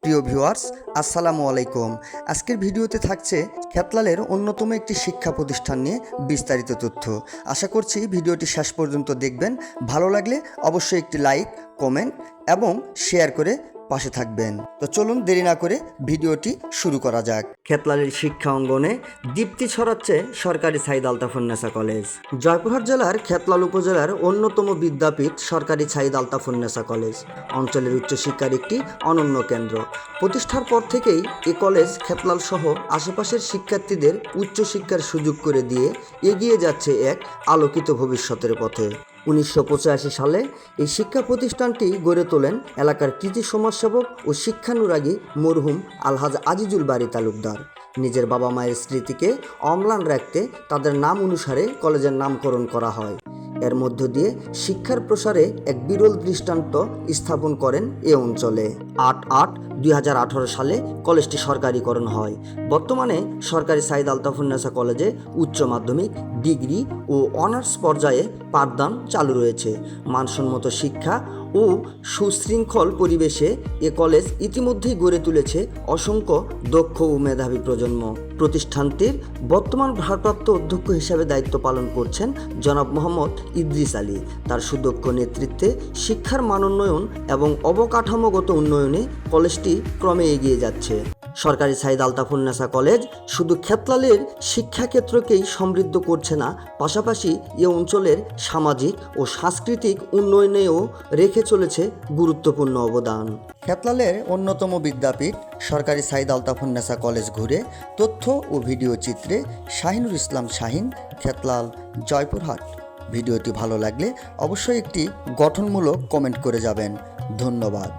প্রিয় ভিউয়ার্স, আসসালামু আলাইকুম। আজকের ভিডিওতে থাকছে খেতলালের অন্যতম একটি শিক্ষা প্রতিষ্ঠান নিয়ে বিস্তারিত তথ্য। আশা করছি ভিডিওটি শেষ পর্যন্ত দেখবেন। ভালো লাগলে অবশ্যই একটি লাইক, কমেন্ট এবং শেয়ার করে পাশে থাকবেন। তো চলুন দেরি না করে ভিডিওটি শুরু করা যাক। খেতলালের শিক্ষা অঙ্গনে দীপ্তি ছড়াচ্ছে সরকারি সাইদ আলতাফুন্নেসা কলেজ। জয়পুরহাট জেলার খেতলাল উপজেলার অন্যতম বিদ্যাপীঠ সরকারি সাইদ আলতাফুন্নেসা কলেজ অঞ্চলের উচ্চশিক্ষার একটি অনন্য কেন্দ্র। প্রতিষ্ঠার পর থেকেই এ কলেজ খেতলাল সহ আশেপাশের শিক্ষার্থীদের উচ্চশিক্ষার সুযোগ করে দিয়ে এগিয়ে যাচ্ছে এক আলোকিত ভবিষ্যতের পথে। 1985 সালে এই শিক্ষা প্রতিষ্ঠানটি গড়ে তোলেন এলাকার কৃতি সমাজসেবক ও শিক্ষানুরাগী মরহুম আলহাজ আজিজুল বারী তালুকদার। নিজের বাবা মায়ের স্মৃতিকে অম্লান রাখতে তাদের নাম অনুসারে কলেজের নামকরণ করা হয়। এর মধ্য দিয়ে শিক্ষার প্রসারে এক বিরল দৃষ্টান্ত স্থাপন করেন এ অঞ্চলে। 8/8/2018 সালে কলেজটি সরকারিকরণ হয়। বর্তমানে সরকারি সাইদ আলতাফুন্নেসা কলেজে উচ্চ মাধ্যমিক, ডিগ্রি ও অনার্স পর্যায়ে পাঠদান চালু রয়েছে। মানসম্মত শিক্ষা ও সুশৃঙ্খল পরিবেশে এ কলেজ ইতিমধ্যেই গড়ে তুলেছে অসংখ্য দক্ষ ও মেধাবী প্রজন্ম। প্রতিষ্ঠানটির বর্তমান ভারপ্রাপ্ত অধ্যক্ষ হিসেবে দায়িত্ব পালন করছেন জনাব মোহাম্মদ ইদ্রিস আলী। তার সুদক্ষ নেতৃত্বে শিক্ষার মানোন্নয়ন এবং অবকাঠামোগত উন্নয়নে কলেজটি ক্রমে এগিয়ে যাচ্ছে। সরকারি সাইদ আলতাফুন্নেসা কলেজ শুধু খেতলালের শিক্ষাক্ষেত্রকেই সমৃদ্ধ করছে না, পাশাপাশি এ অঞ্চলের সামাজিক ও সাংস্কৃতিক উন্নয়নেও রেখে চলেছে গুরুত্বপূর্ণ অবদান। খেতলালের অন্যতম বিদ্যাপীঠ সরকারি সাইদ আলতাফুন্নেসা কলেজ ঘুরে তথ্য ও ভিডিও চিত্রে শাহিনুর ইসলাম শাহিন, খেতলাল, জয়পুরহাট। ভিডিওটি ভালো লাগলে অবশ্যই একটি গঠনমূলক কমেন্ট করে যাবেন। ধন্যবাদ।